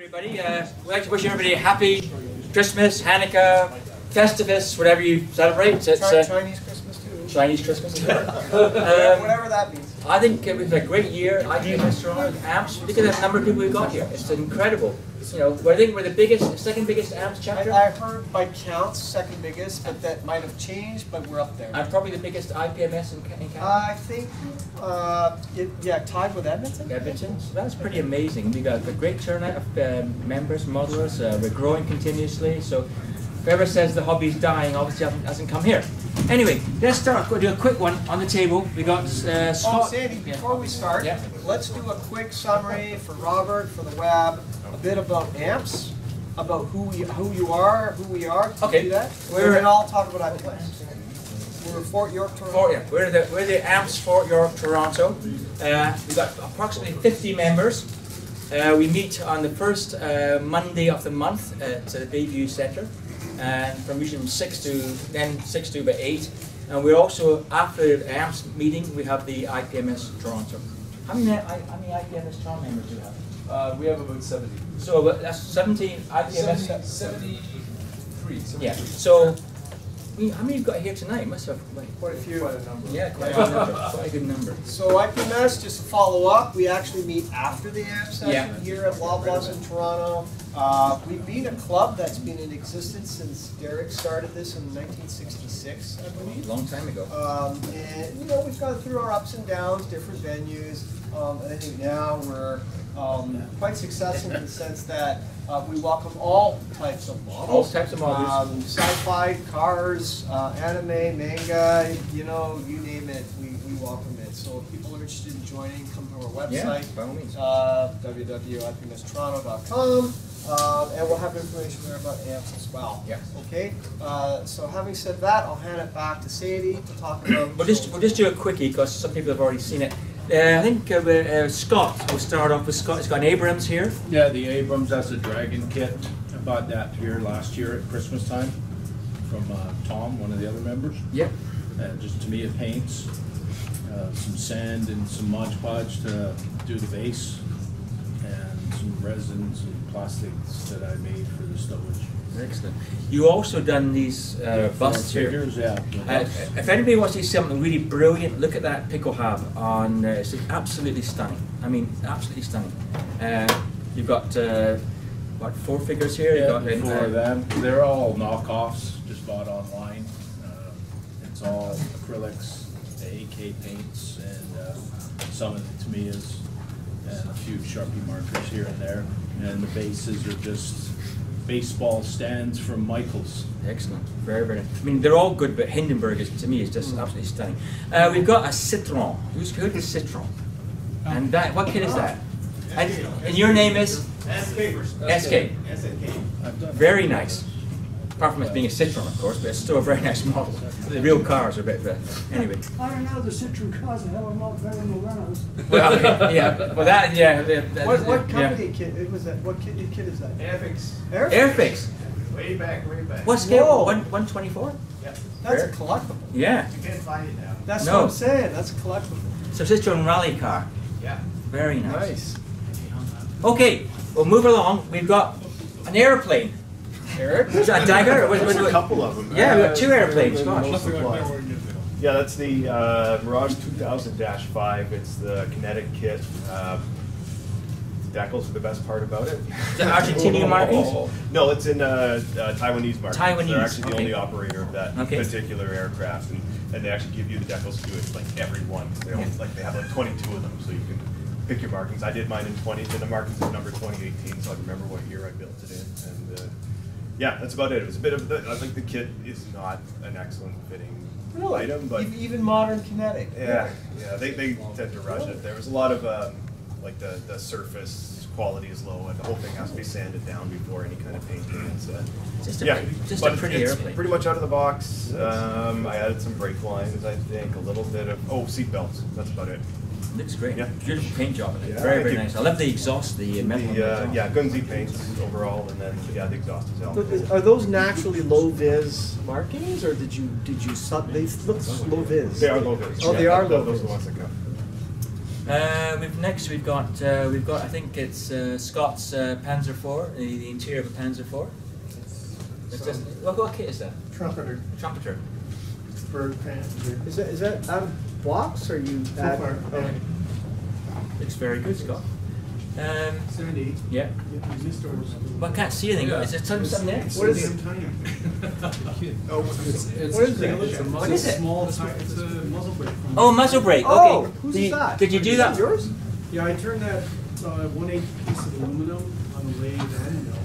everybody. We'd like to wish everybody a happy Christmas, Hanukkah, Festivus, whatever you celebrate. It's Chinese Christmas too. Chinese Christmas. Whatever that means. I think it was a great year. IGM restaurant, amps. Look at the number of people we've got here. It's incredible. You know, I think we're the biggest, second biggest amps chapter. I heard by counts second biggest, but that might have changed. But we're up there. And probably the biggest IPMS in Canada. I think, tied with Edmonton. Edmonton. So that's pretty amazing. We got a great turnout of members, modelers. We're growing continuously. So whoever says the hobby's dying obviously hasn't come here. Anyway, let's start. We'll do a quick one on the table. We got Scott. Oh, Sandy, before we start, let's do a quick summary for Robert, for the web, a bit about amps, about who you are, who we are. Can Okay. you do that? We're and I'll talk about IPMS. We're Fort York, Toronto. We're the amps Fort York, Toronto. We've got approximately 50 members. We meet on the first Monday of the month at the Bayview Centre. And from usually 6 to about 8, and we also, after the AMPS meeting, we have the IPMS Toronto. How many IPMS Toronto members do you have? We have about 70. So that's 70 IPMS. 73. Yeah. So how many you've got here tonight? Must have Quite a few. Quite a number. Yeah, quite a good number. Quite a good number. So IPMS, just to follow up, we actually meet after the AMP session here at Loblaws in Toronto. We've been a club that's been in existence since Derek started this in 1966, I believe. A long time ago. And you know, we've gone through our ups and downs, different venues. And I think now we're quite successful in the sense that we welcome all types of models. All types of models. Sci-fi, cars, anime, manga, you know, you name it, we welcome it. So if people are interested in joining, come to our website, by all means. www.ipmstoronto.com, and we'll have information there about amps as well. Yes. Okay. So having said that, I'll hand it back to Sadie to talk about. We'll just do a quickie because some people have already seen it. I think Scott, we'll start off with Scott. He's got an Abrams here. Yeah, the Abrams, that's a Dragon kit. I bought that here last year at Christmas time from Tom, one of the other members. Yep. Just to me it paints, some sand and some Mod Podge to do the base, and some resins and plastics that I made for the stowage. Excellent. You also done these busts here. Figures, yeah. If anybody wants to see something really brilliant, look at that Pickle Hab on. It's absolutely stunning. I mean, absolutely stunning. You've got what, 4 figures here? Yeah, You've got, 4 of them. They're all knockoffs, just bought online. It's all acrylics, the AK paints, and some of the Tamiya's, and a few Sharpie markers here and there. And the bases are just baseball stands from Michael's. Excellent. Very, very nice. I mean, they're all good, but Hindenburg is, to me, is just absolutely stunning. We've got a Citron. Who's heard of Citron? And that, what kit is that? And your name is? SK. Very nice. Apart from it being a Citron, of course, but it's still a very nice model. The real cars are a bit, anyway. I don't know, the Citroen cars are hell of a lot better than the Renaults. Well, yeah, well that, yeah. What company kit was that? What kit is that? Airfix. Airfix. Way back. What scale? Whoa. 124? Yep. That's a collectible. Yeah. You can't find it now. That's No. what I'm saying. That's a collectible. So Citroen rally car. Yeah. Very nice. Okay, we'll move along. We've got an airplane. Eric? Is that a Dagger? There's a couple of them. Yeah, we've got 2 airplanes. Most Gosh. supply. Yeah, that's the Mirage 2000-5. It's the kinetic kit. Decals are the best part about it. The Argentinian markings? No, it's in Taiwanese markings. Taiwanese, They're actually the okay. only operator of that particular aircraft, and they actually give you the decals to do it like every one. They only, they have like 22 of them, so you can pick your markings. I did mine in 20, and the markings is number 2018, so I remember what year I built it in. And yeah, that's about it. It was a bit of I think the kit is not an excellent fitting item, but even modern kinetic. yeah, they tend to rush it. There was a lot of like the surface quality is low, and the whole thing has to be sanded down before any kind of painting. It's just a pretty airplane. Pretty much out of the box. I added some brake lines, I think, a little bit of seat belts. That's about it. Looks great. Yeah. Beautiful paint job. Yeah, Very, very nice. I love the exhaust, the metal. Yeah, Gunzi paints overall, and then the exhaust is out. Are those naturally low vis markings, or did you they look low vis? They are low vis. Oh, they are low Those are vis. the ones that come. Next we've got I think it's Scott's Panzer IV, the interior of a Panzer IV. What kit is that? Trumpeter. Trumpeter. Bird Panzer. Is that out of blocks or you add? far. Okay. Looks very good, Scott. 78. Yeah. Resistors. But I can't see anything. Is there something there? What is it? Tiny. What is it? What is it? Small, it's a muzzle brake. Oh, muzzle brake. Oh, Okay. who's that? Did you do that? Yours? Yeah, I turned that 1/8 piece of aluminum on the lathe and mill.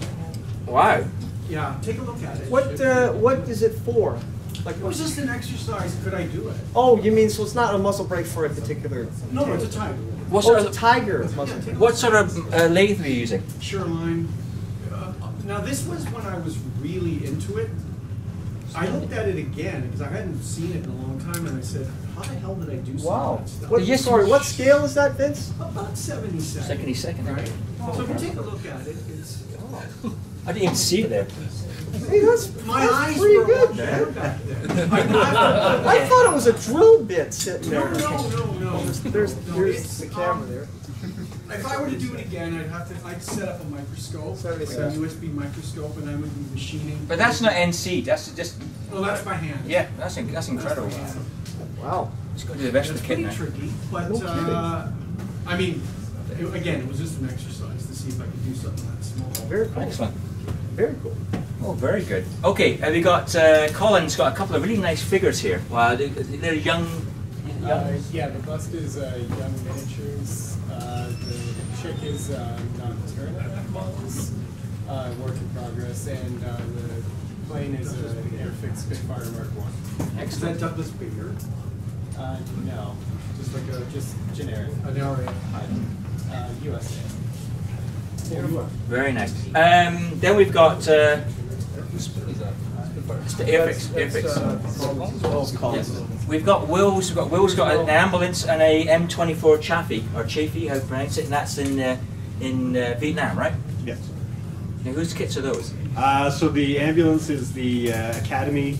Wow. Yeah, take a look at it. What is it for? Like, It was just an exercise. Could I do it? oh, you mean so it's not a muzzle brake for a particular? No, it's a tiger. What Oh, sort it's a of tiger muzzle. Yeah, take a what sort of lathe were you using? Shoreline. Now this was when I was really into it. I looked at it again because I hadn't seen it in a long time, and I said, "How the hell did I do some Wow. of that stuff?" What, Yes. sorry, what scale is that, Vince? About 70 Second. Right. So if you take a look at it, it's I didn't even see it there. Hey, that's eyes pretty were good. on there back then. I thought it was a drill bit sitting No, there. no. There's it's, the camera there. If I were to do it again, I'd set up a microscope, like a 77. USB microscope, and I would be machining. But that's not NC. That's just Well, that's by hand. yeah. That's incredible. That's by hand. Wow. Let's go to the rest of It's the kit pretty now. tricky, but No kidding. I mean, again, it was just an exercise to see if I could do something that small. Very cool. Excellent. Very cool. Oh, very good. Okay, have we got Colin's got a couple of really nice figures here. Wow, they're young. Yeah, the bust is young miniatures. The chick is Nocturna models, work in progress, and the plane is an Airfix Spitfire Mark I. Is that Douglas bigger? No, just generic. USA. Very nice. Then we've got Airfix. We've got Will's. Will's got an ambulance and a M24 Chaffee or Chaffee, how you pronounce it, and that's in Vietnam, right? Yes. Now, whose kits are those? So the ambulance is the Academy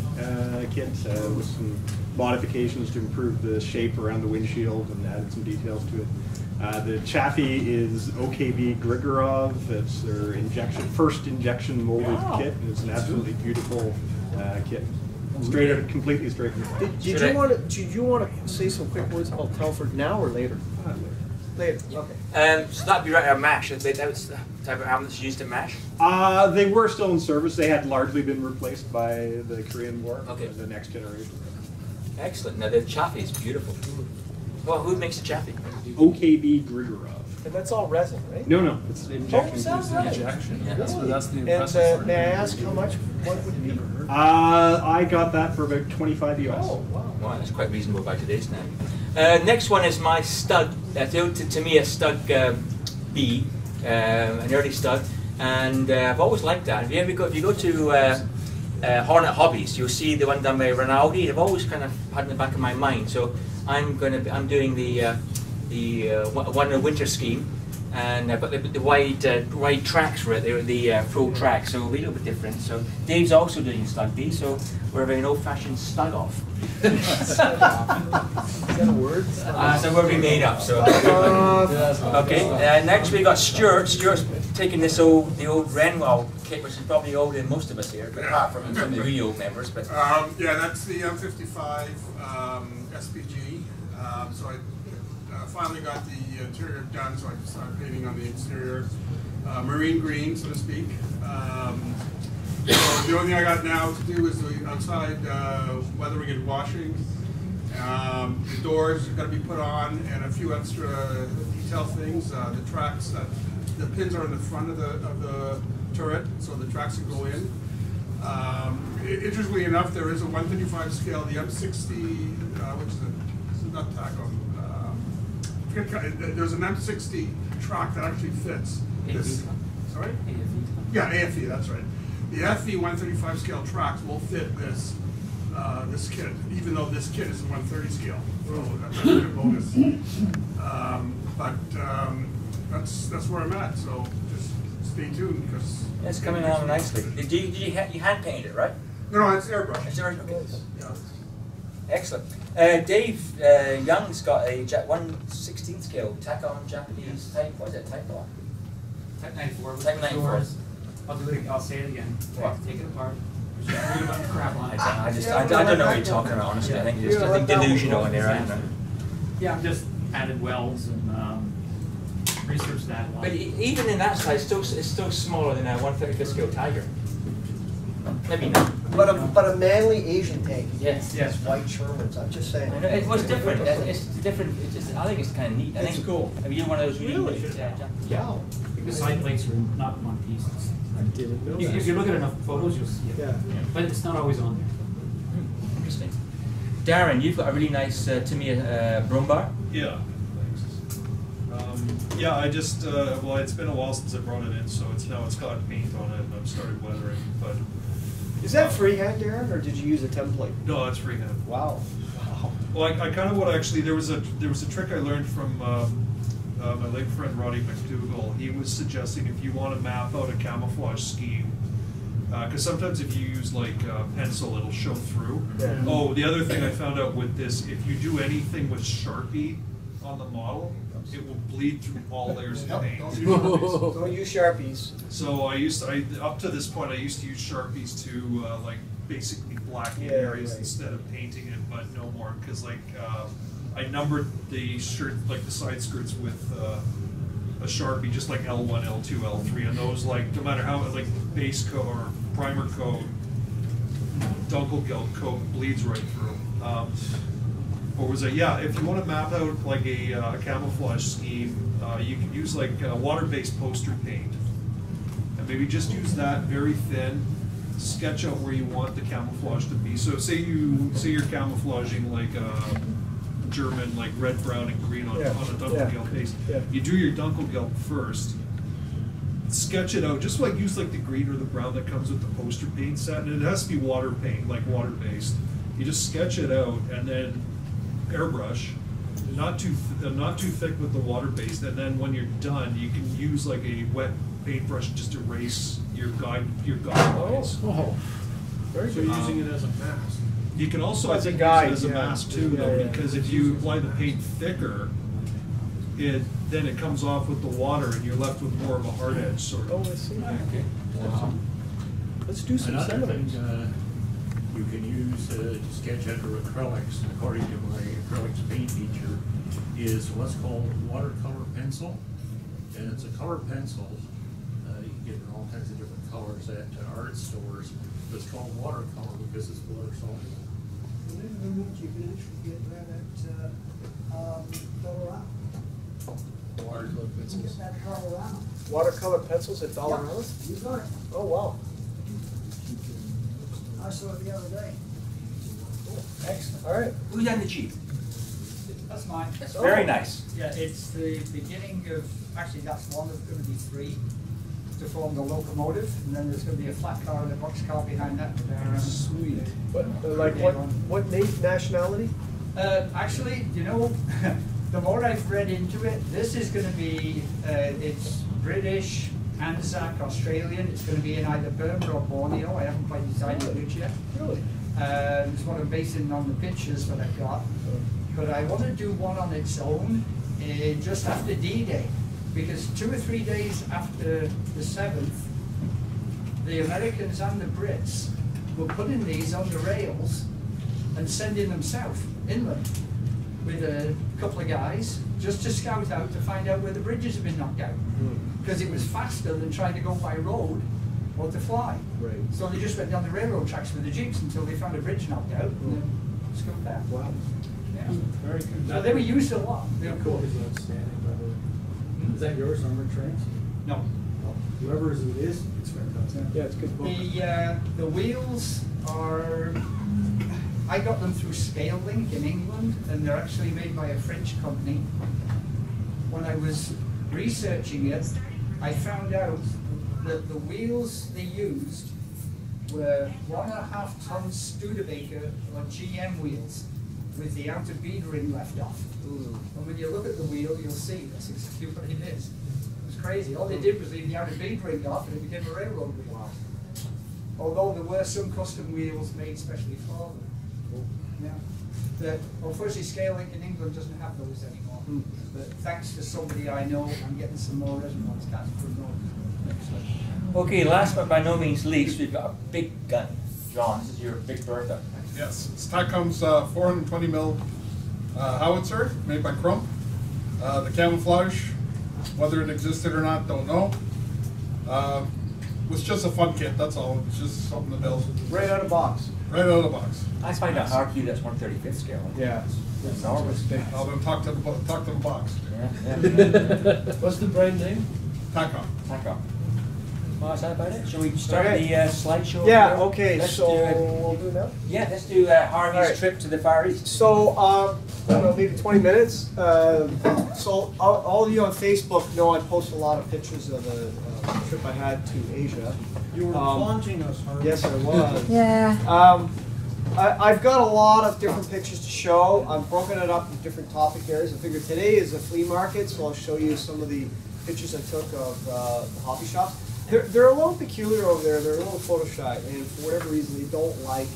kit with some modifications to improve the shape around the windshield and added some details to it. The Chaffee is OKB Grigorov. It's their first injection molded kit. And it's an absolutely beautiful kit. Completely straight. Did you want to say some quick words about Telford now or later? Later. Okay. So that'd be right at MASH. That was the type of ambulance used at MASH. They were still in service. They had largely been replaced by the Korean War. Okay. The next generation. Excellent. Now the Chaffee is beautiful. Well, who makes the Chaffee? OKB Grigorov. And that's all resin, right? No, it's injection. sounds right. Injection. Yeah. That's the And impressive part. may I ask how much? What would it be? I got that for about 25 US. Oh, wow. Wow, that's quite reasonable by today's standard. Next one is my stud. To me, a stud B, an early stud, and I've always liked that. If you go to Hornet Hobbies, you'll see the one done by Rinaldi. I've always kind of had in the back of my mind. So I'm doing the one in the winter scheme, and I've got the wide tracks for it. They're the full track, so it'll be a little bit different. So Dave's also doing stud B, so we're having an old-fashioned stud off. Is that a word? It's a word we made up. So okay. Next we got Stuart. Stuart's taking the old Renwell kit, which is probably older than most of us here, but apart from some of the really old members. But yeah, that's the M55 SPG. So I finally got the interior done, so I started painting on the exterior, marine green, so to speak. So the only thing I got now to do is the outside weathering and washing. The doors are going to be put on, and a few extra detail things. The tracks, the pins are in the front of the turret, so the tracks can go in. Interestingly enough, there is a 135 scale, the M60, which is not taco. There's an M60 track that actually fits this. Sorry? Yeah, AFE, that's right. The FE 135 scale tracks will fit this this kit, even though this kit is a 130 scale. So that's a good bonus. That's where I'm at. So just stay tuned because it's coming along nicely. Did you hand painted it, right? No, it's airbrush. It's airbrush. Okay. Yeah. Excellent. Dave Young's got a 1/16 scale tack-on Japanese type. What is it? Type on? Type 94. Type 94. I'll do it. I'll say it again. What? Take it apart. Read about the crap on it. I don't know what you're talking about, honestly. I think it's just delusional in there, isn't it? Yeah, I've just added welds and researched that a lot. But even in that size, it's still smaller than a 1/35 scale Tiger. Maybe not. But a manly Asian tank. Yes. Yes. White Shermans, I'm just saying. I know, it was different. It's different. It's just, I think it's kind of neat. I think It's cool. I mean, you're one of those Really? Yeah. The side plates are not in one piece. I didn't know If you look at enough photos, you'll see it. Yeah. But it's not always on there. Interesting. Darren, you've got a really nice Tamiya Brumbar. Yeah, thanks. Yeah, I just, well, it's been a while since I brought it in, so it's got paint on it and I've started weathering, but. Is that freehand, Darren, or did you use a template? No, it's freehand. Wow. Well, I kind of actually, there was a trick I learned from my late friend Roddy McDougall. He was suggesting if you want to map out a camouflage scheme, because sometimes if you use like pencil, it'll show through. Yeah. Oh, the other thing I found out with this, if you do anything with Sharpie on the model, it will bleed through all layers of paint. Don't use Sharpies. So up to this point, I used to use Sharpies to like basically blacken Yeah, areas right. instead of painting it, but no more, because like I numbered the shirt, like the side skirts with a Sharpie, just like L1, L2, L3, and those, like, no matter how, like, base coat or primer coat, Dunkel Gilt coat bleeds right through. What was it? Yeah, if you want to map out like a camouflage scheme, you can use like water-based poster paint, and maybe just use that very thin. Sketch out where you want the camouflage to be. So say you're camouflaging like German, like red, brown, and green on a Dunkel Gilt base. Yeah. You do your Dunkel Gilt first. Sketch it out. Just like use like the green or the brown that comes with the poster paint set, and it has to be water paint, like water-based. You just sketch it out and then airbrush, not too thick with the water-based, and then when you're done, you can use like a wet paintbrush just to erase your guide lines. Oh, very good. So you're using it as a mask. You can also, I As a think, guide, use it as a yeah. mask too, Yeah, though, yeah. because if you apply the paint thicker, then it comes off with the water, and you're left with more of a hard edge sort Oh, of. I see. Okay. Let's do some Another thing seminars. you can use to sketch under acrylics, according to my acrylics paint teacher, is what's called watercolor pencil. And it's a color pencil. You can get in all kinds of different colors at art stores. But it's called watercolor because it's water soluble. You can actually get that at Colorado. Watercolor You can get that at Colorado. Watercolor pencils at Dollar You got it. Oh, wow. I saw it the other day. Excellent. All right. Who's on the Jeep? That's mine. That's very nice. Yeah, it's the beginning of, actually that's one, there's going to be three to form the locomotive, and then there's going to be a flat car and a box car behind that. Sweet. Like what nationality? Actually, you know, the more I've read into it, this is going to be, it's British, Anzac, Australian. It's going to be in either Burma or Borneo. I haven't quite decided which yet. Really? It's what I'm basing on the pictures that I've got. But I want to do one on its own just after D-Day, because 2 or 3 days after the 7th, the Americans and the Brits were putting these on the rails and sending them south, inland, with a couple of guys, just to scout out to find out where the bridges have been knocked out. Because it was faster than trying to go by road or to fly. Right. So they just went down the railroad tracks with the jeeps until they found a bridge knocked out and then scooped back. Wow. Yeah. Very good. So they were used a lot. They were cool. Outstanding, by the way. Is that yours, Armored Trains? No. Whoever's it is, it's fantastic. Yeah, it's a good book. The wheels are, I got them through Scale Link in England, and they're actually made by a French company. When I was researching it, I found out that the wheels they used were 1.5 ton Studebaker or GM wheels with the outer bead ring left off. And when you look at the wheel, you'll see that's exactly what it is. It was crazy. All they did was leave the outer bead ring off and it became a railroad wheel. Although there were some custom wheels made specially for them. Yeah. that unfortunately Scalelink in England doesn't have those anymore. But thanks to somebody I know, I'm getting some more resonance cats from those. Okay, last but by no means least, we've got a big gun. John, this is your Big Bertha. Yes, it's TACOM's 420 mil howitzer made by Crump. The camouflage, whether it existed or not, don't know. It was just a fun kit, that's all. It's just something to build. Right out of box. Right out of the box. I find it hard to do that's 1/35th scale. Yeah. It's enormous. I'll then talk to the box. Yeah. What's the brand name? TACOM. TACOM. Well, is that about it? Shall we start Okay. the slideshow? Yeah, here? okay, Let's so do it. we'll do now. Yeah, let's do Harvey's Alright. trip to the Far East. So, I don't know, maybe 20 minutes. So, all of you on Facebook know I post a lot of pictures of the trip I had to Asia. You were flaunting us, Harvey. Yes, I was. Yeah. I've got a lot of different pictures to show. I've broken it up into different topic areas. I figured today is a flea market, so I'll show you some of the pictures I took of the hobby shops. They're a little peculiar over there. They're a little photo shy, and for whatever reason, they don't like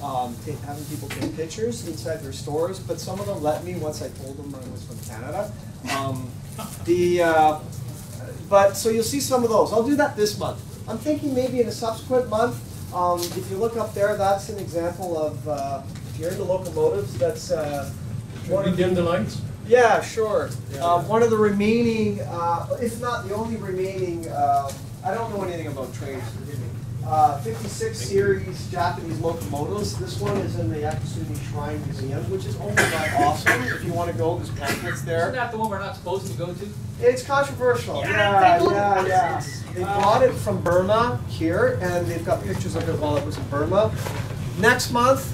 having people take pictures inside their stores. But some of them let me once I told them I was from Canada. But so you'll see some of those. I'll do that this month. I'm thinking maybe in a subsequent month. If you look up there, that's an example of if you're into locomotives. That's Should we dim the lights? yeah, sure. Yeah. One of the remaining, if not the only remaining, I don't know anything about trains, forgive me. 56 series Japanese locomotives. This one is in the Yakusuni Shrine Museum, which is owned by Awesome. If you want to go, there's pamphlets there. Isn't that the one we're not supposed to go to? It's controversial. Yeah. They brought it from Burma here, and they've got pictures of it while it was in Burma. Next month,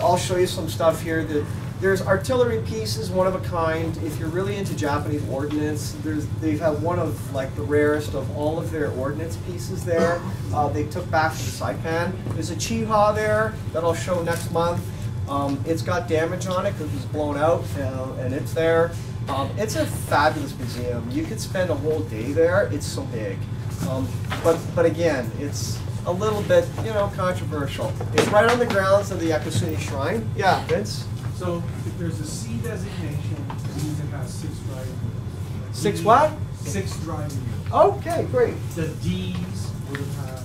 I'll show you some stuff here. There's artillery pieces, one of a kind. If you're really into Japanese ordnance, they've had one of like the rarest of all of their ordnance pieces there. They took back from Saipan. There's a Chiha there that I'll show next month. It's got damage on it because it was blown out, and it's there. It's a fabulous museum. You could spend a whole day there. It's so big. But again, it's a little bit, controversial. It's right on the grounds of the Yakusuni Shrine. Yeah, Vince? So if there's a C designation, it means it has 6 driving units. Six what? 6 driving units. Okay, great. The D's would have had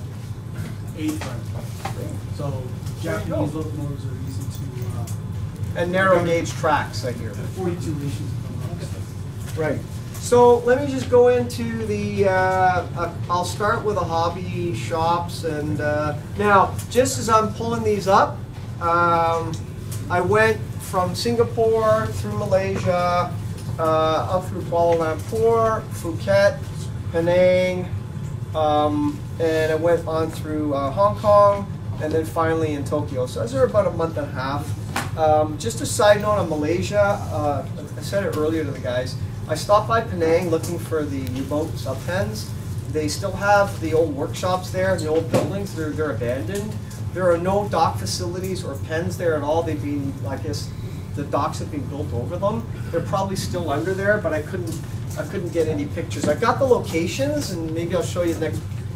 8 driving units. So Japanese locomotives are easy to... And narrow gauge tracks, I hear. 42 issues of Right. So let me just go into the, I'll start with the hobby shops. And now, just as I'm pulling these up, I went from Singapore through Malaysia, up through Kuala Lumpur, Phuket, Penang, and I went on through Hong Kong, and then finally in Tokyo. So I was there about a month and a half. Just a side note on Malaysia, I said it earlier to the guys, I stopped by Penang looking for the U-boat sub-pens. They still have the old workshops there, the old buildings, they're abandoned. There are no dock facilities or pens there at all. They've been, I guess, the docks have been built over them. They're probably still under there, but I couldn't get any pictures. I got the locations, and maybe I'll show you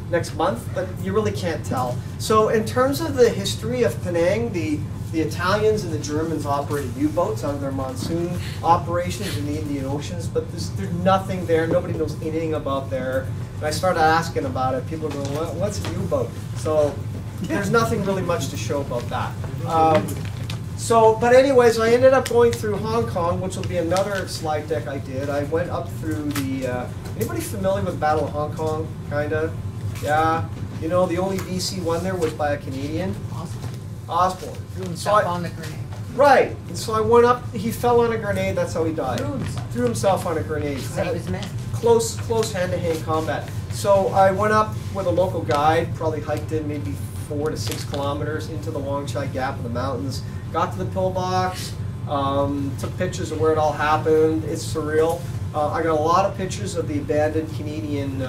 next month, but you really can't tell. So in terms of the history of Penang, the Italians and the Germans operated U-boats out of their monsoon operations in the Indian Oceans, but there's nothing there. Nobody knows anything about there. And I started asking about it. People are going, what's a U-boat? So there's nothing really much to show about that. But anyways, I ended up going through Hong Kong, which will be another slide deck I did. I went up through the, anybody familiar with the Battle of Hong Kong, kinda? Yeah, the only VC one there was by a Canadian. Osborne. Threw himself on the grenade. Right, and so I went up, he fell on a grenade, that's how he died. Threw himself on a grenade. Save his men. Close hand-to-hand combat. So I went up with a local guide, probably hiked in maybe 4 to 6 kilometers into the Wang Chai Gap in the mountains, got to the pillbox, took pictures of where it all happened. It's surreal. I got a lot of pictures of the abandoned Canadian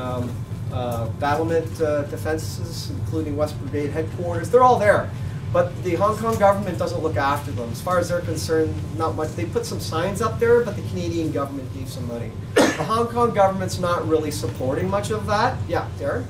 battlement defenses, including West Brigade headquarters. They're all there. But the Hong Kong government doesn't look after them. As far as they're concerned, not much. They put some signs up there, but the Canadian government gave some money. The Hong Kong government's not really supporting much of that. Yeah, Darren?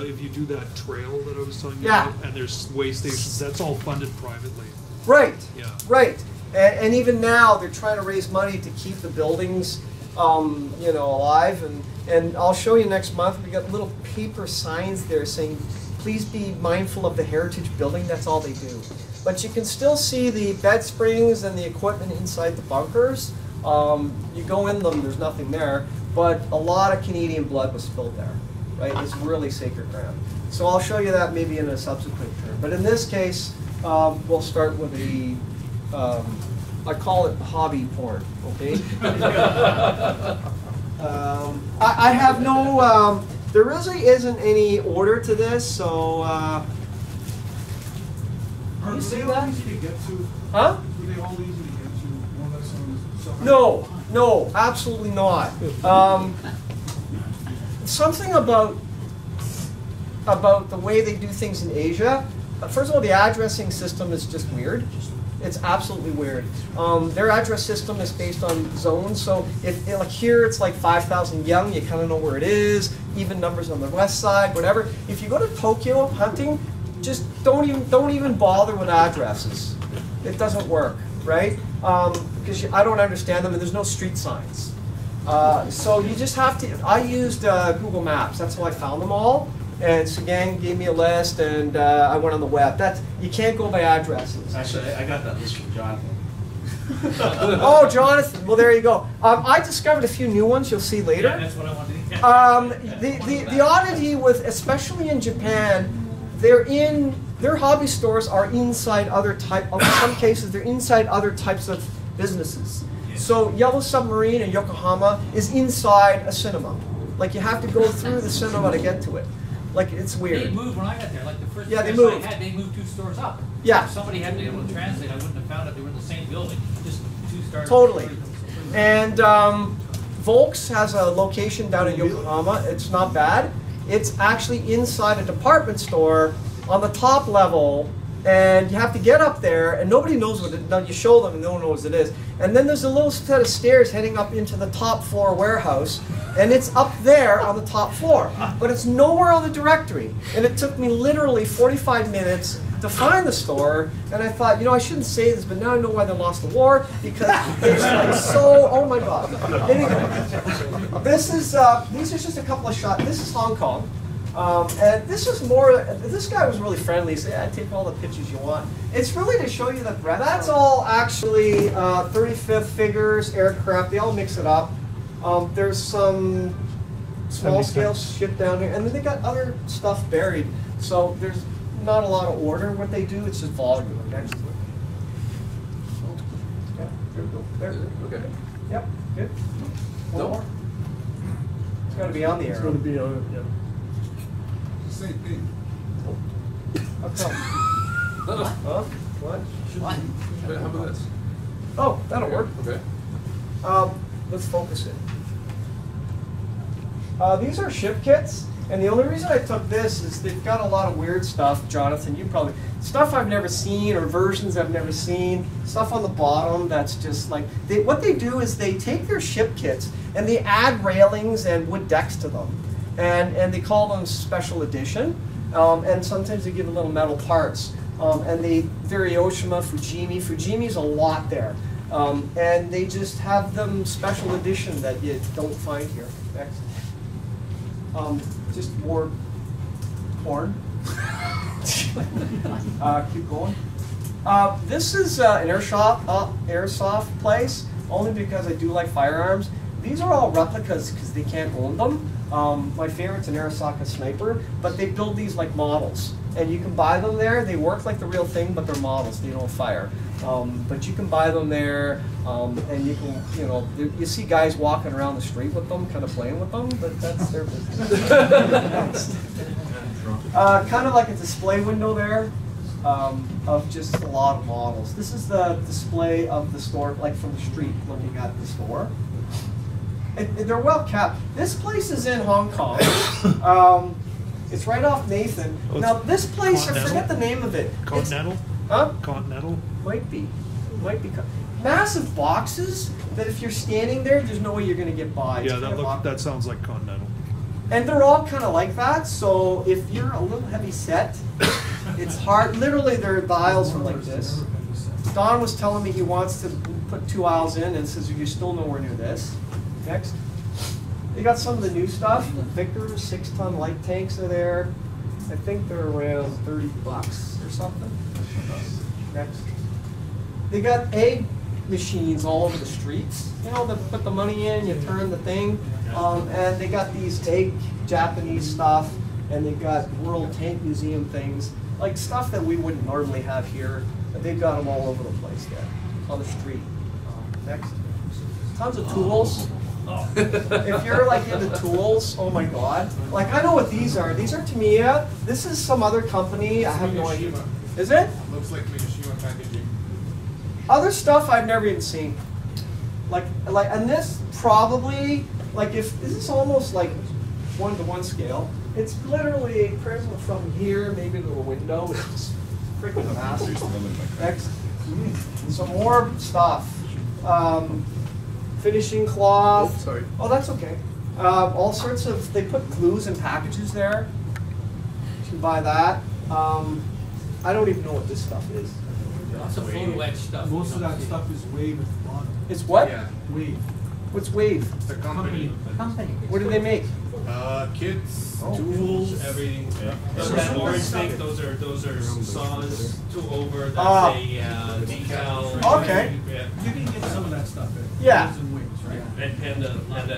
If you do that trail that I was telling you Yeah. about, and there's way stations, that's all funded privately. Right. Yeah. Right. And even now, they're trying to raise money to keep the buildings, you know, alive. And I'll show you next month. We got little paper signs there saying, "Please be mindful of the heritage building." That's all they do. But you can still see the bed springs and the equipment inside the bunkers. You go in them, there's nothing there. But a lot of Canadian blood was spilled there, right? It's really sacred ground. So I'll show you that maybe in a subsequent turn. But in this case, we'll start with the, I call it hobby porn, okay? I have no, there really isn't any order to this, so, Are you see they that? all easy to get to? Huh? Were they all easy to get to? One that's on No, no, absolutely not. Something about the way they do things in Asia. First of all, the addressing system is just weird. It's absolutely weird. Their address system is based on zones. So if like here it's like 5,000 yen, you kind of know where it is. Even numbers on the west side, whatever. If you go to Tokyo hunting, just don't even bother with addresses. It doesn't work, right? Because I don't understand them, and there's no street signs. So you just have to. I used Google Maps. That's how I found them all. And Sagang gave me a list, and I went on the web. You can't go by addresses. Actually, I got that list from Jonathan. Oh, Jonathan. Well, there you go. I discovered a few new ones. You'll see later. Yeah, that's what I wanted to get. The oddity with, especially in Japan, their hobby stores are inside other in some cases, they're inside other types of businesses. Yeah. So Yellow Submarine in Yokohama is inside a cinema. Like you have to go through the cinema to get to it. Like it's weird. They moved when I got there. Like the first Yeah, they address moved. I had, they moved 2 stores up. Yeah. If somebody hadn't been able to translate, I wouldn't have found it. They were in the same building, just 2 stores. Totally. And Volks has a location down in Yokohama. It's not bad. It's actually inside a department store on the top level, and you have to get up there, and nobody knows what it. Now you show them, and no one knows what it is. And then there's a little set of stairs heading up into the top floor warehouse, and it's up there on the top floor, but it's nowhere on the directory. And it took me literally 45 minutes to find the store, and I thought, you know, I shouldn't say this, but now I know why they lost the war, because it's like so, oh my God. Anyway, these are just a couple of shots. This is Hong Kong. And this is more, this guy was really friendly. He said, yeah, take all the pictures you want. It's really to show you the breadth. That's all actually 35th figures, aircraft. They all mix it up. There's some small scale shit down here. And then they got other stuff buried. So there's not a lot of order in what they do. It's just volume. Next to it. Yeah, there we go. There. Okay. Yep, good. One more. It's got to be on the air. It's going to be on, yeah. Same thing. How come? Huh? What? How about this? Oh, that'll work. Okay. Let's focus it. These are ship kits, and the only reason I took this is they've got a lot of weird stuff, Jonathan. You probably stuff I've never seen or versions I've never seen. Stuff on the bottom that's just like what they do is they take their ship kits and they add railings and wood decks to them. And they call them special edition, and sometimes they give a little metal parts. And they Virioshima, Fujimi's a lot there, and they just have them special edition that you don't find here. Next, just more porn. Keep going. This is an airsoft place, only because I do like firearms. These are all replicas because they can't own them. My favorite's an Arasaka Sniper, but they build these like models. And you can buy them there. They work like the real thing, but they're models. They don't fire. But you can buy them there, and you can, you know, you see guys walking around the street with them, kind of playing with them, but that's their business. Kind of like a display window there of just a lot of models. This is the display of the store, like from the street, looking at the store. They're well kept. This place is in Hong Kong. It's right off Nathan. Now this place, I forget the name of it. Continental? Huh? Continental? Might be. Massive boxes that if you're standing there, there's no way you're going to get by. Yeah, that sounds like Continental. And they're all kind of like that, so if you're a little heavy set, it's hard. Literally, their dials are like this. Don was telling me he wants to put 2 aisles in and says you're still nowhere near this. Next. They got some of the new stuff. The Victor 6-ton light tanks are there. I think they're around $30 or something. Next. They got egg machines all over the streets. You know, they put the money in, you turn the thing. And they got these egg Japanese stuff, and they got World Tank Museum things, like stuff that we wouldn't normally have here. But they've got them all over the place there, on the street. Next. Tons of tools. If you're like into tools, oh my god. Like I know what these are. These are Tamiya. This is some other company. I have no idea. Is it? Looks like Miyashima packaging. Other stuff I've never even seen. Like, and this probably, like if, this is almost like 1-to-1 scale. It's literally present from here, maybe to a window. It's freaking massive. Next. Some more stuff. Finishing cloth. Oh, sorry. Oh, that's okay. All sorts of, they put glues in packages there. You can buy that. I don't even know what this stuff is. Lots of photo etch stuff. Most of that stuff is Wave at the bottom. It's what? Yeah. Wave. What's Wave? The company. What do they make? Kits, Tools, everything. Yeah. That orange thing, those are saws, 2 over, that's Ah. a decal. Okay. Yeah. You can get some of that stuff at Yeah. Waves and Wings, right? And Panda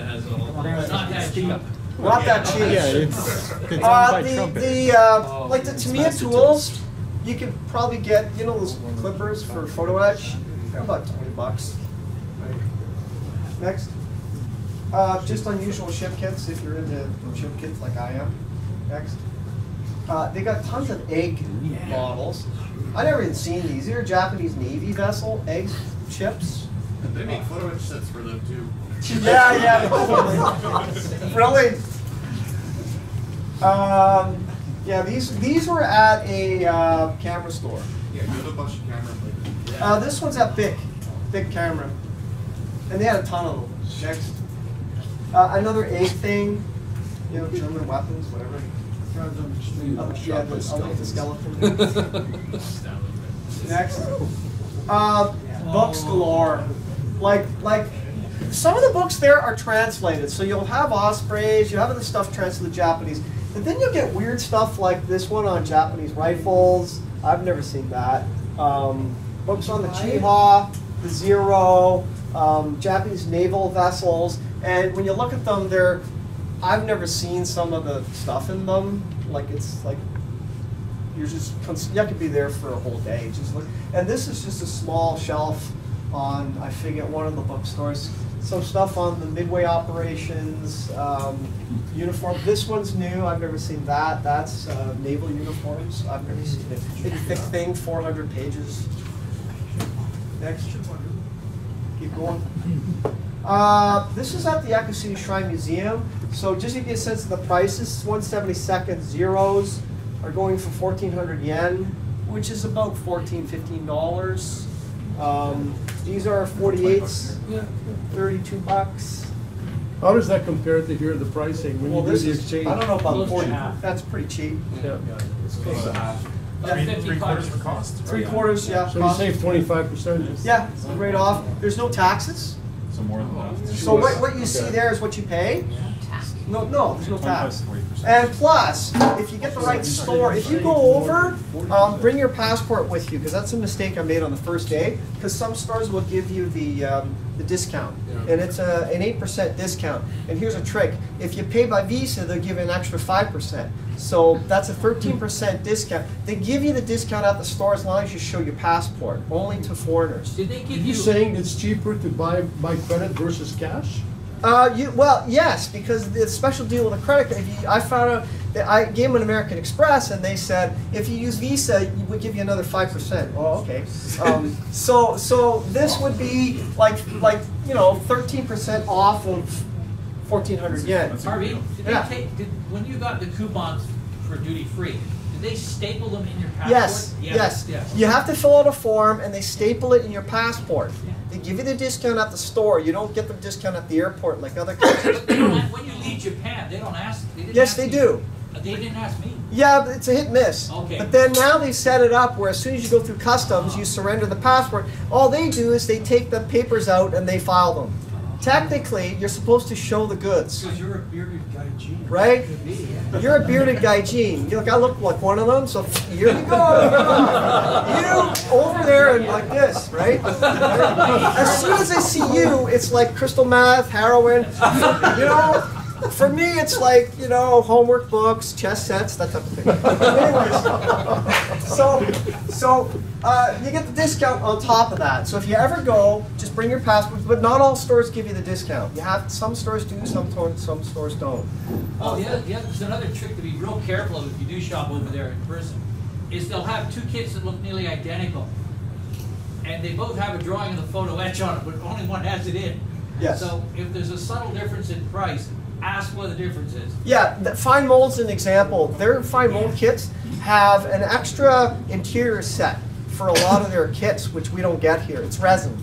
has a whole. Not that cheap. Not that cheap. Like the Tamiya tools, you could probably get, you know, those clippers for photo etch. They're about $20. Right. Next. Just unusual ship kits if you're into ship kits like I am. Next. They got tons of egg models. I never even seen these. These are Japanese Navy vessel egg ships. They make photo etch sets for them too. Yeah, totally. Really? Yeah, these were at a camera store. Yeah, you have a bunch of cameras. This one's at Bic Camera, and they had a ton of them. Next, another egg thing, you know, German weapons, whatever. Yeah, the skeleton. Next, books galore. Like some of the books there are translated, so you'll have ospreys, you have other stuff translated Japanese, and then you'll get weird stuff like this one on Japanese rifles. I've never seen that. Books on the Chiha, the Zero, Japanese naval vessels, and when you look at them, I've never seen some of the stuff in them. Like it's like you could be there for a whole day. Just look, and this is just a small shelf on, I forget, one of the bookstores. Some stuff on the Midway operations, uniform. This one's new. I've never seen that. That's naval uniforms. I've never seen it. Big thick thing, 400 pages. Next. Keep going. This is at the Yaku City Shrine Museum. So just to get a sense of the prices, 1/72 zeros are going for 1,400 yen, which is about $14–15. These are 48s, $32. How does that compare to here, the pricing, when you do the exchange? I don't know about Close to 40. half. That's pretty cheap. Yeah. It's close to half. Three-quarters for cost. 3/4, yeah. So you save 25%? Yeah, right off. There's no taxes. So more than that. So what you see there is what you pay. No, there's no tax. And plus, if you get the right store, if you go over, bring your passport with you, because that's a mistake I made on the first day. Because some stores will give you the discount, and it's an 8% discount. And here's a trick: if you pay by Visa, they'll give you an extra 5%. So that's a 13% discount. They give you the discount at the store as long as you show your passport, only to foreigners. Did they give Are you saying it's cheaper to buy by credit versus cash? Well, yes, because the special deal with a credit card. I found out that I gave them an American Express, and they said if you use Visa, we give you another 5%. Oh, okay. So this would be like 13% off of 1,400 yen. Harvey, Yeah. when you got the coupons for duty free, did they staple them in your passport? Yes. You have to fill out a form, and they staple it in your passport. They give you the discount at the store. You don't get the discount at the airport like other countries. When you leave Japan, they don't ask. Yes, they do. They didn't ask me. Yeah, but it's a hit and miss. Okay. But then now they set it up where as soon as you go through customs, you surrender the passport. All they do is they take the papers out and they file them. Technically, you're supposed to show the goods. Because you're a bearded guy, Gene. Right? You're a bearded guy, Gene. You look, I look like one of them, so here you go. You over there and like this, right? As soon as I see you, it's like crystal meth, heroin. You know, for me, it's like, you know, homework books, chess sets, that type of thing. Anyways, so you get the discount on top of that. So if you ever go, just bring your passport. But not all stores give you the discount. You have some stores do, some stores don't. Oh, there's another trick to be real careful of if you do shop over there in person. Is they'll have two kits that look nearly identical, and they both have a drawing of the photo etch on it, but only one has it in. Yes. So if there's a subtle difference in price, ask what the difference is. Yeah, fine mold's an example. Their fine mold kits have an extra interior set for a lot of their kits, which we don't get here. It's resin,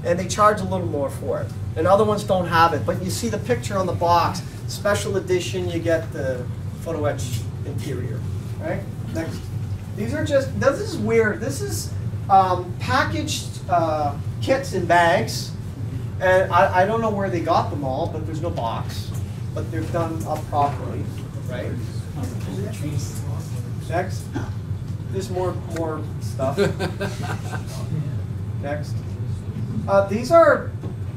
and they charge a little more for it. And other ones don't have it, but you see the picture on the box. Special edition, you get the photo etch interior. Right? Next. These are just, this is weird. This is packaged kits in bags. And I don't know where they got them all, but there's no box. But they're done up properly, right? Next. There's more stuff. Next. These are,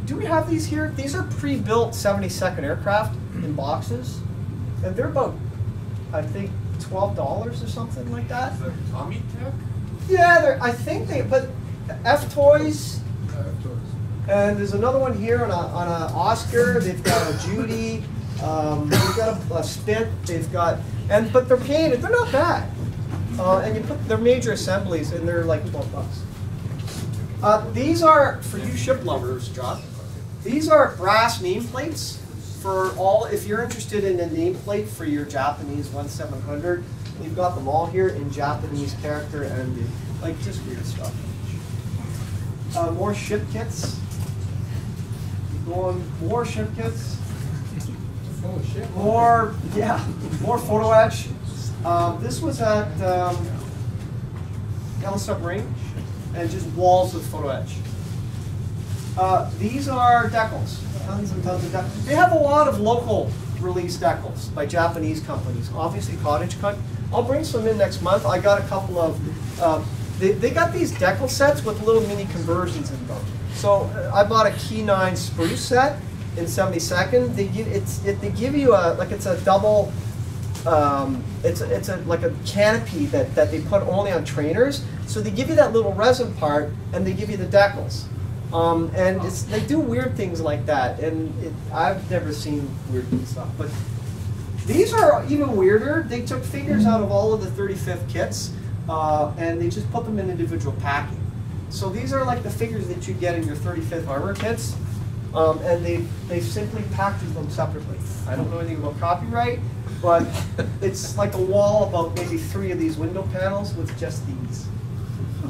do we have these here? These are pre-built 72nd aircraft in boxes. And they're about, I think, $12 or something like that. Is that Tommy Tech? Yeah, I think they, but F-Toys. And there's another one here on a Oscar. They've got a Judy. They've got a Spit. They've got, but they're painted. They're not bad. And you put their major assemblies, and they're like $12. These are for you ship lovers, John. These are brass nameplates for all. If you're interested in a nameplate for your Japanese 1700, we've got them all here in Japanese character and like just weird stuff. More ship kits. More ship kits. More photo etch. This was at Yellow Submarine, and just walls with photo etch. These are decals, tons and tons of decals. They have a lot of local release decals by Japanese companies. Obviously, Cottage Cut. I'll bring some in next month. I got a couple of. They got these decal sets with little mini conversions in them. So I bought a Key 9 spruce set in 72nd. They give you it's a double. It's like a canopy that they put only on trainers. So they give you that little resin part, and they give you the decals. And they do weird things like that. And I've never seen weird stuff, but these are even weirder. They took figures out of all of the 35th kits, and they just put them in individual packing. So these are like the figures that you get in your 35th armor kits, and they simply packaged them separately. I don't know anything about copyright, but it's like a wall about maybe 3 of these window panels with just these.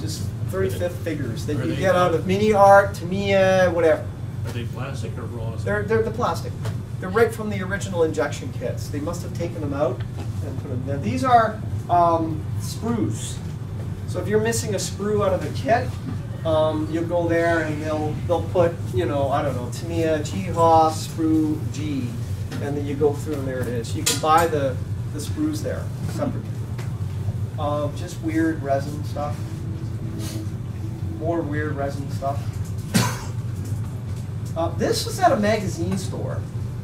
Just 35th figures that you get out of Mini Art, Tamiya, whatever. Are they plastic or raw? They're the plastic. They're right from the original injection kits. They must have taken them out and put them there. These are sprues. So if you're missing a sprue out of a kit, you'll go there and they'll put, I don't know, Tamiya, G-Haw, sprue, G, and then you go through and there it is. You can buy the sprues there separately. Just weird resin stuff. More weird resin stuff. This was at a magazine store,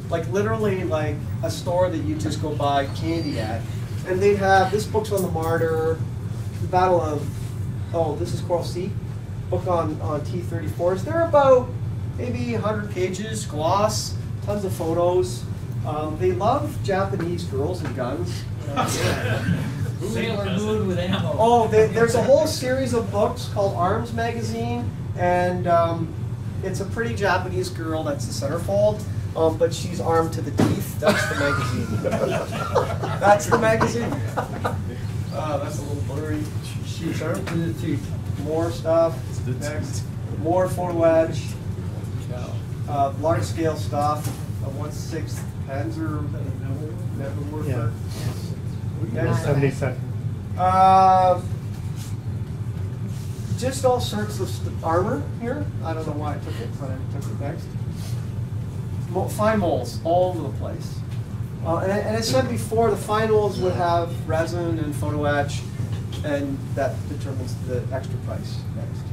like literally like a store that you just go buy candy at, and they'd have this book's on the Martyr, the Battle of, this is Coral Sea, book on T-34s. They're about maybe 100 pages, gloss, tons of photos. They love Japanese girls and guns. Sailor Moon with ammo. Oh, there's a whole series of books called Arms Magazine, and it's a pretty Japanese girl that's the centerfold, but she's armed to the teeth. That's the magazine. That's the magazine. That's a little blurry. She's armed to the teeth. More stuff. Next. More photo etch. Large scale stuff. A 1/6 Panzer Neverwerfer. Next. 72nd. Just all sorts of armor here. I don't know why I took it, but I took it next. Fine molds all over the place. And I said before, the fine molds would have resin and photo etch, and that determines the extra price next.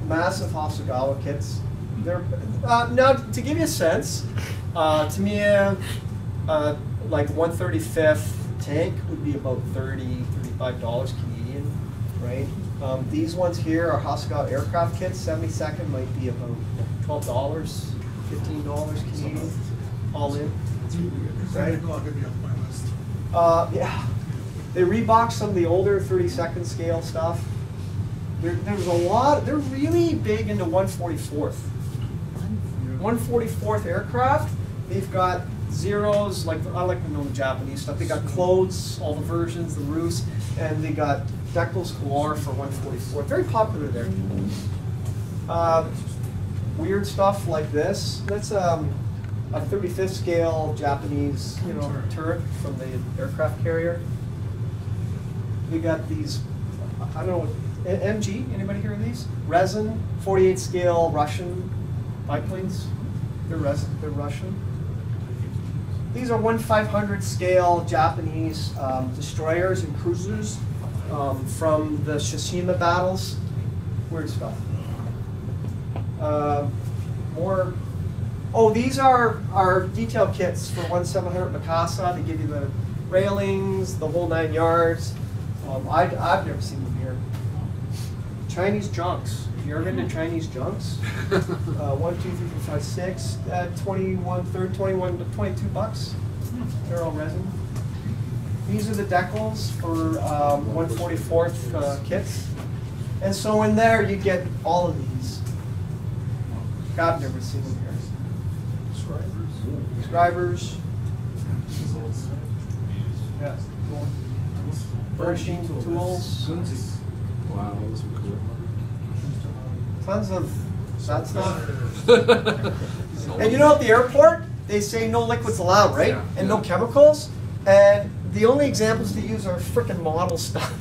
Massive Hasegawa kits. They're, now, to give you a sense, to me, like 135th tank would be about $30, $35 Canadian, right? These ones here are Hasegawa aircraft kits. 72nd might be about $12, $15 Canadian, all in. Right? Yeah, they reboxed some of the older 32nd scale stuff. There's a lot. They're really big into 144th. 144th aircraft. They've got zeros. Like I like to know the Japanese stuff. They got clothes, all the versions, the roofs, and they got decals galore for 144th. Very popular there. Weird stuff like this. That's a 35th scale Japanese, turret from the aircraft carrier. We got these, I don't know, MG, anybody hear of these? Resin, 48 scale Russian biplanes. They're Russian. These are 1/500 scale Japanese destroyers and cruisers from the Tsushima battles. Weird stuff. More. Oh, these are our detail kits for 1/700 Mikasa. They give you the railings, the whole 9 yards. I've never seen them here. Chinese junks. If you're into Chinese junks, 1, 2, 3, 4, 5, 6, 21, 21 to $22. They're all resin. These are the decals for 144th kits. And so in there you get all of these. I've never seen them here. Scribers. Yeah. Burnishing tools. Wow, those are cool. Tons of that stuff. And at the airport, they say no liquids allowed, right? And no chemicals. And the only examples they use are frickin' model stuff.